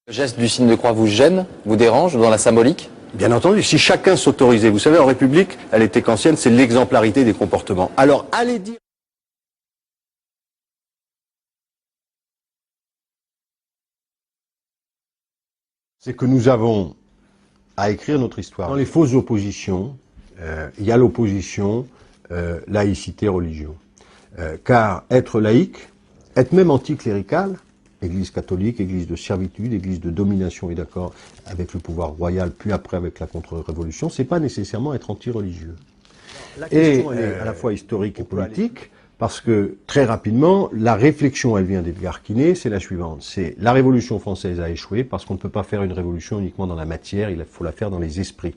Le geste du signe de croix vous gêne, vous dérange dans la symbolique? Bien entendu, si chacun s'autorisait, vous savez, en République, elle était kantienne, c'est l'exemplarité des comportements. Alors, allez dire... C'est que nous avons à écrire notre histoire. Dans les fausses oppositions, il y a l'opposition laïcité-religion. Car être laïque, être même anticlérical, Église catholique, Église de servitude, Église de domination et d'accord avec le pouvoir royal, puis après avec la contre-révolution, c'est pas nécessairement être anti-religieux. La question, elle est à la fois historique et politique, parce que très rapidement, la réflexion, elle vient d'Edgar Quinet, c'est la suivante. C'est la Révolution française a échoué parce qu'on ne peut pas faire une révolution uniquement dans la matière, il faut la faire dans les esprits.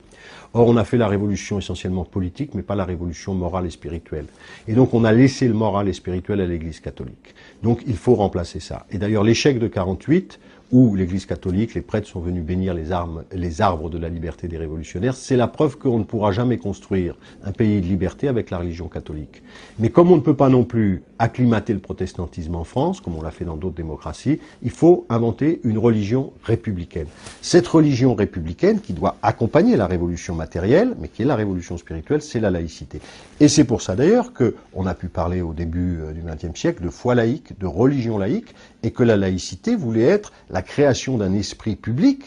Or, on a fait la révolution essentiellement politique, mais pas la révolution morale et spirituelle. Et donc, on a laissé le moral et spirituel à l'Église catholique. Donc, il faut remplacer ça. Et d'ailleurs, l'échec de 48, où l'Église catholique, les prêtres sont venus bénir les arbres de la liberté des révolutionnaires, c'est la preuve qu'on ne pourra jamais construire un pays de liberté avec la religion catholique. Mais comme on ne peut pas non plus acclimater le protestantisme en France, comme on l'a fait dans d'autres démocraties, il faut inventer une religion républicaine. Cette religion républicaine, qui doit accompagner la révolution matérielle, mais qui est la révolution spirituelle, c'est la laïcité. Et c'est pour ça d'ailleurs qu'on a pu parler au début du XXe siècle de foi laïque, de religion laïque, et que la laïcité voulait être la création d'un esprit public,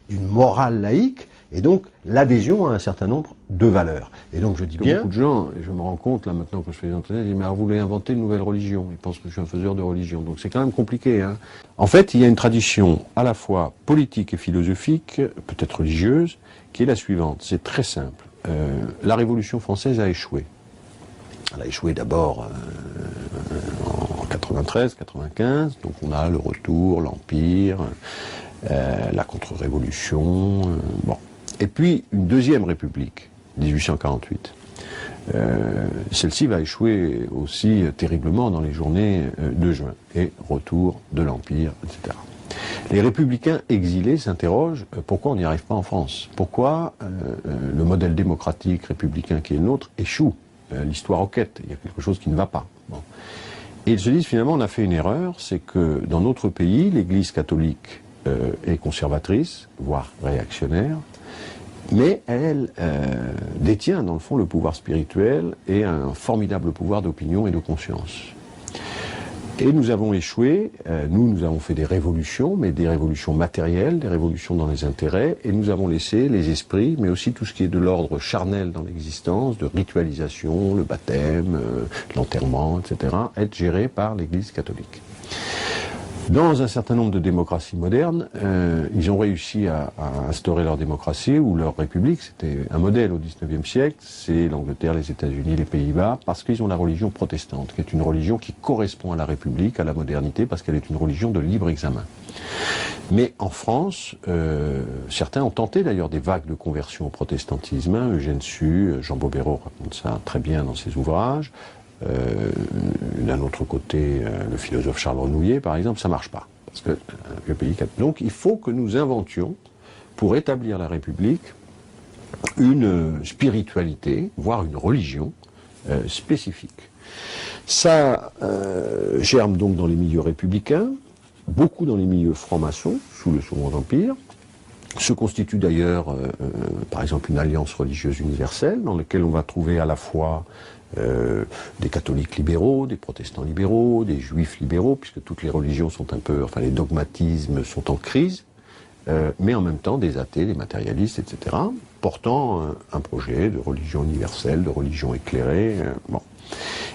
d'une morale laïque, et donc l'adhésion à un certain nombre de valeurs. Et donc je dis bien... Beaucoup de gens, et je me rends compte là maintenant que je fais les entraînements, ils disent mais alors vous voulez inventer une nouvelle religion. Ils pensent que je suis un faiseur de religion. Donc c'est quand même compliqué. Hein. En fait, il y a une tradition à la fois politique et philosophique, peut-être religieuse, qui est la suivante. C'est très simple. La Révolution française a échoué. Elle a échoué d'abord en 93, 95, donc on a le retour, l'Empire, la contre-révolution, bon. Et puis une deuxième République, 1848. Celle-ci va échouer aussi terriblement dans les journées de juin, et retour de l'Empire, etc. Les républicains exilés s'interrogent pourquoi on n'y arrive pas en France. Pourquoi le modèle démocratique républicain qui est le nôtre échoue. L'histoire enquête, il y a quelque chose qui ne va pas. Bon. Et ils se disent finalement on a fait une erreur, c'est que dans notre pays, l'Église catholique est conservatrice, voire réactionnaire, mais elle détient dans le fond le pouvoir spirituel et un formidable pouvoir d'opinion et de conscience. Et nous avons échoué, nous avons fait des révolutions, mais des révolutions matérielles, des révolutions dans les intérêts, et nous avons laissé les esprits, mais aussi tout ce qui est de l'ordre charnel dans l'existence, de ritualisation, le baptême, l'enterrement, etc., être gérés par l'Église catholique. Dans un certain nombre de démocraties modernes, ils ont réussi à instaurer leur démocratie ou leur république. C'était un modèle au XIXe siècle, c'est l'Angleterre, les États-Unis, les Pays-Bas, parce qu'ils ont la religion protestante, qui est une religion qui correspond à la République, à la modernité, parce qu'elle est une religion de libre examen. Mais en France, certains ont tenté d'ailleurs des vagues de conversion au protestantisme. Eugène Sue, Jean Bobéro raconte ça très bien dans ses ouvrages. D'un autre côté, le philosophe Charles Renouillet, par exemple, ça ne marche pas. Parce que le pays... Donc il faut que nous inventions, pour établir la République, une spiritualité, voire une religion spécifique. Ça germe donc dans les milieux républicains, beaucoup dans les milieux francs-maçons, sous le Second Empire, se constitue d'ailleurs, par exemple, une alliance religieuse universelle, dans laquelle on va trouver à la fois des catholiques libéraux, des protestants libéraux, des juifs libéraux, puisque toutes les religions sont un peu, enfin les dogmatismes sont en crise, mais en même temps des athées, des matérialistes, etc., portant un projet de religion universelle, de religion éclairée. Bon.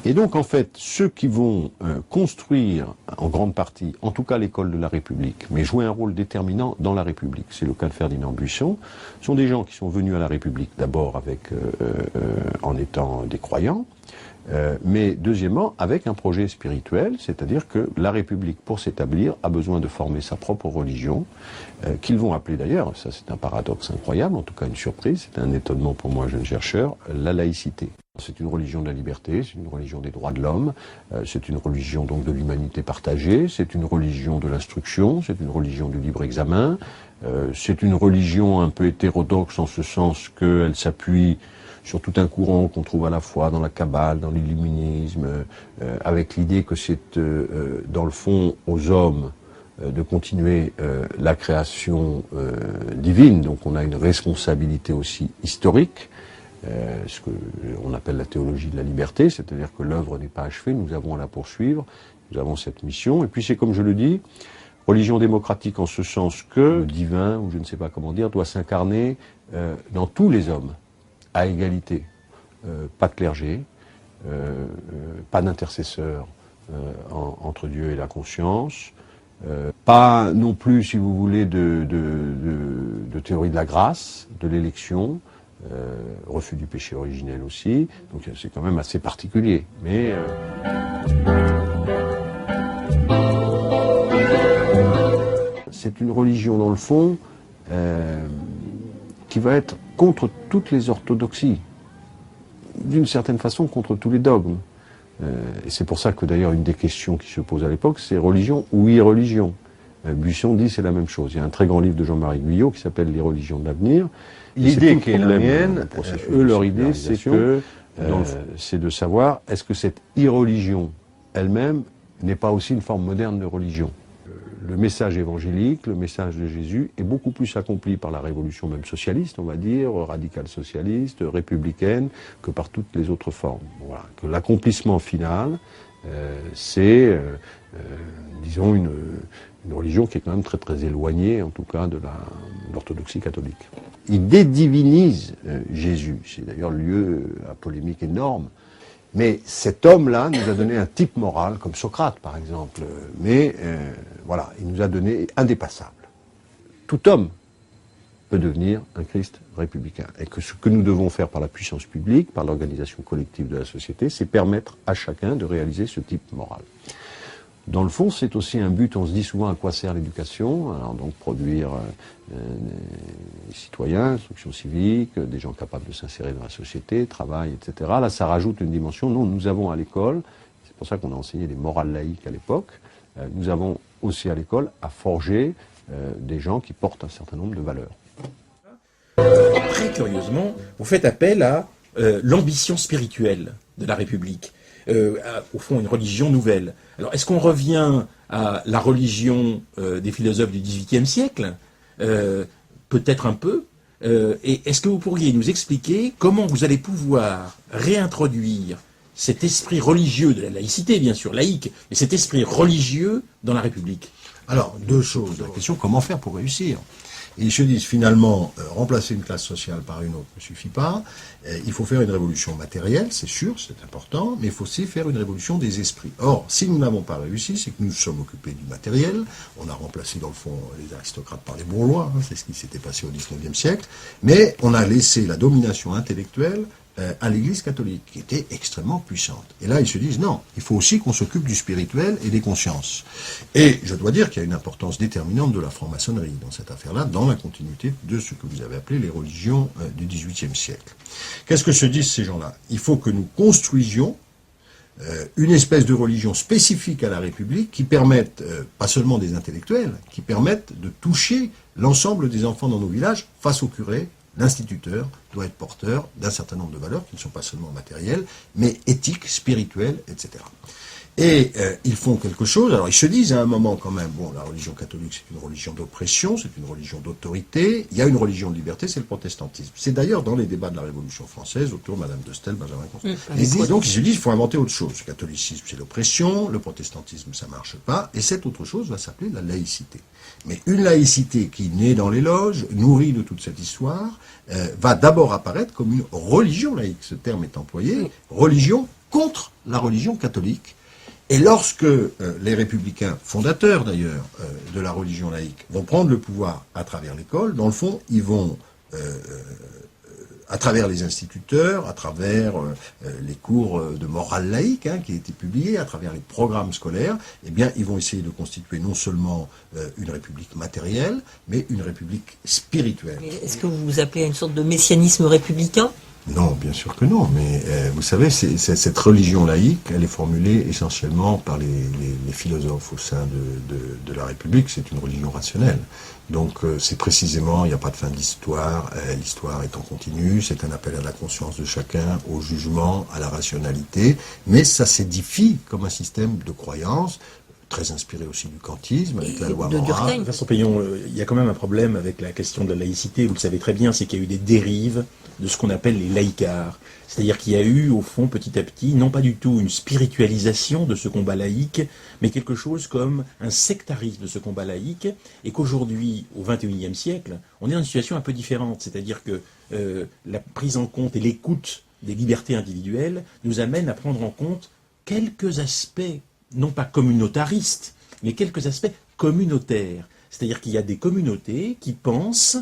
Et donc en fait, ceux qui vont construire en grande partie, en tout cas l'école de la République, mais jouer un rôle déterminant dans la République, c'est le cas de Ferdinand Buisson, sont des gens qui sont venus à la République d'abord avec, en étant des croyants, mais deuxièmement avec un projet spirituel, c'est-à-dire que la République, pour s'établir, a besoin de former sa propre religion, qu'ils vont appeler d'ailleurs, ça c'est un paradoxe incroyable, en tout cas une surprise, c'est un étonnement pour moi, jeune chercheur, la laïcité. C'est une religion de la liberté, c'est une religion des droits de l'homme, c'est une religion donc de l'humanité partagée, c'est une religion de l'instruction, c'est une religion du libre examen, c'est une religion un peu hétérodoxe en ce sens qu'elle s'appuie sur tout un courant qu'on trouve à la fois dans la Kabbale, dans l'illuminisme, avec l'idée que c'est dans le fond aux hommes de continuer la création divine, donc on a une responsabilité aussi historique, ce qu'on appelle la théologie de la liberté, c'est-à-dire que l'œuvre n'est pas achevée, nous avons à la poursuivre, nous avons cette mission, et puis c'est comme je le dis, religion démocratique en ce sens que le divin, ou je ne sais pas comment dire, doit s'incarner dans tous les hommes, à égalité. Pas de clergé, pas d'intercesseur entre Dieu et la conscience, pas non plus, si vous voulez, de théorie de la grâce, de l'élection, refus du péché originel aussi, donc c'est quand même assez particulier. Mais c'est une religion, dans le fond, qui va être contre toutes les orthodoxies, d'une certaine façon contre tous les dogmes. Et c'est pour ça que d'ailleurs une des questions qui se pose à l'époque, c'est religion ou irreligion. Buisson dit c'est la même chose. Il y a un très grand livre de Jean-Marie Guyot qui s'appelle Les religions de l'avenir. L'idée qui est la mienne, eux, leur idée, c'est que c'est de savoir est-ce que cette irreligion elle-même n'est pas aussi une forme moderne de religion. Le message évangélique, le message de Jésus est beaucoup plus accompli par la révolution même socialiste, on va dire, radicale socialiste, républicaine, que par toutes les autres formes. Voilà. Que l'accomplissement final, c'est, disons, une religion qui est quand même très très éloignée, en tout cas, de l'orthodoxie catholique. Il dédivinise Jésus. C'est d'ailleurs lieu à polémique énorme. Mais cet homme-là nous a donné un type moral, comme Socrate par exemple, mais voilà, il nous a donné indépassable. Tout homme peut devenir un Christ républicain. Et que ce que nous devons faire par la puissance publique, par l'organisation collective de la société, c'est permettre à chacun de réaliser ce type moral. Dans le fond, c'est aussi un but, on se dit souvent à quoi sert l'éducation, alors donc produire des citoyens, instruction civique, des gens capables de s'insérer dans la société, travail, etc. Là, ça rajoute une dimension. Nous avons à l'école, c'est pour ça qu'on a enseigné les morales laïques à l'époque, nous avons aussi à l'école à forger des gens qui portent un certain nombre de valeurs. Très curieusement, vous faites appel à l'ambition spirituelle de la République. Au fond, une religion nouvelle. Alors, est-ce qu'on revient à la religion des philosophes du XVIIIe siècle? Peut-être un peu. Et est-ce que vous pourriez nous expliquer comment vous allez pouvoir réintroduire cet esprit religieux de la laïcité, bien sûr, laïque, mais cet esprit religieux dans la République? Alors, deux choses. La question, comment faire pour réussir? Et ils se disent finalement, remplacer une classe sociale par une autre ne suffit pas. Il faut faire une révolution matérielle, c'est sûr, c'est important, mais il faut aussi faire une révolution des esprits. Or, si nous n'avons pas réussi, c'est que nous nous sommes occupés du matériel. On a remplacé dans le fond les aristocrates par les bourgeois, c'est ce qui s'était passé au XIXe siècle. Mais on a laissé la domination intellectuelle à l'Église catholique, qui était extrêmement puissante. Et là, ils se disent, non, il faut aussi qu'on s'occupe du spirituel et des consciences. Et je dois dire qu'il y a une importance déterminante de la franc-maçonnerie dans cette affaire-là, dans la continuité de ce que vous avez appelé les religions du XVIIIe siècle. Qu'est-ce que se disent ces gens-là? Il faut que nous construisions une espèce de religion spécifique à la République qui permette, pas seulement des intellectuels, qui permette de toucher l'ensemble des enfants dans nos villages face au curé. L'instituteur doit être porteur d'un certain nombre de valeurs qui ne sont pas seulement matérielles, mais éthiques, spirituelles, etc. Et ils font quelque chose, alors ils se disent à un moment quand même, bon, la religion catholique c'est une religion d'oppression, c'est une religion d'autorité, il y a une religion de liberté, c'est le protestantisme. C'est d'ailleurs dans les débats de la Révolution française, autour de Madame de Stel, Benjamin Constant. Et donc ils se disent, il faut inventer autre chose. Le catholicisme c'est l'oppression, le protestantisme ça marche pas, et cette autre chose va s'appeler la laïcité. Mais une laïcité qui naît dans les loges, nourrie de toute cette histoire, va d'abord apparaître comme une religion laïque, ce terme est employé, religion contre la religion catholique. Et lorsque les républicains, fondateurs d'ailleurs de la religion laïque, vont prendre le pouvoir à travers l'école, dans le fond, ils vont, à travers les instituteurs, à travers les cours de morale laïque qui étaient publiés, à travers les programmes scolaires, eh bien, ils vont essayer de constituer non seulement une république matérielle, mais une république spirituelle. Est-ce que vous vous appelez à une sorte de messianisme républicain ? Non, bien sûr que non, mais vous savez, cette religion laïque, elle est formulée essentiellement par les philosophes au sein de la République, c'est une religion rationnelle. Donc c'est précisément, il n'y a pas de fin de l'histoire, l'histoire est en continu, c'est un appel à la conscience de chacun, au jugement, à la rationalité, mais ça s'édifie comme un système de croyance très inspiré aussi du kantisme, avec la loi de morale. Durkheim. Vincent Payon, il y a quand même un problème avec la question de la laïcité, vous le savez très bien, c'est qu'il y a eu des dérives de ce qu'on appelle les laïcards. C'est-à-dire qu'il y a eu, au fond, petit à petit, non pas du tout une spiritualisation de ce combat laïque, mais quelque chose comme un sectarisme de ce combat laïque, et qu'aujourd'hui, au XXIe siècle, on est dans une situation un peu différente. C'est-à-dire que la prise en compte et l'écoute des libertés individuelles nous amène à prendre en compte quelques aspects, non pas communautaristes, mais quelques aspects communautaires. C'est-à-dire qu'il y a des communautés qui pensent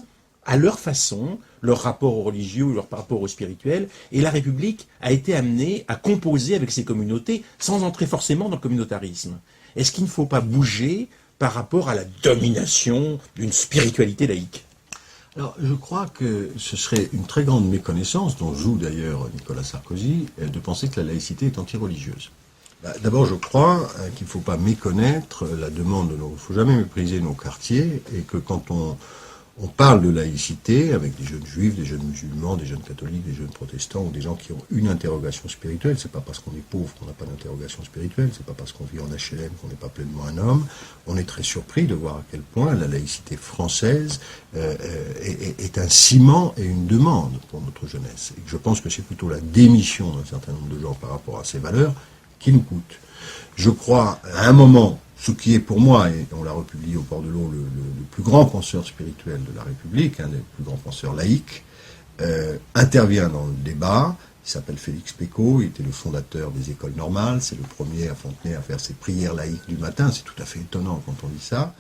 à leur façon, leur rapport au religieux ou leur rapport au spirituel, et la République a été amenée à composer avec ces communautés sans entrer forcément dans le communautarisme. Est-ce qu'il ne faut pas bouger par rapport à la domination d'une spiritualité laïque ? Alors, je crois que ce serait une très grande méconnaissance, dont joue d'ailleurs Nicolas Sarkozy, de penser que la laïcité est anti-religieuse. D'abord, je crois qu'il ne faut pas méconnaître la demande de nos... Il ne faut jamais mépriser nos quartiers, et que quand on parle de laïcité avec des jeunes juifs, des jeunes musulmans, des jeunes catholiques, des jeunes protestants, ou des gens qui ont une interrogation spirituelle, c'est pas parce qu'on est pauvre qu'on n'a pas d'interrogation spirituelle, c'est pas parce qu'on vit en HLM qu'on n'est pas pleinement un homme. On est très surpris de voir à quel point la laïcité française est un ciment et une demande pour notre jeunesse. Et que je pense que c'est plutôt la démission d'un certain nombre de gens par rapport à ces valeurs qui nous coûte. Je crois, à un moment, ce qui est pour moi, et on l'a republié au Port de l'Eau, le plus grand penseur spirituel de la République, un des plus grands penseurs laïcs, intervient dans le débat. Il s'appelle Félix Pécaud, il était le fondateur des écoles normales, c'est le premier à Fontenay à faire ses prières laïques du matin, c'est tout à fait étonnant quand on dit ça.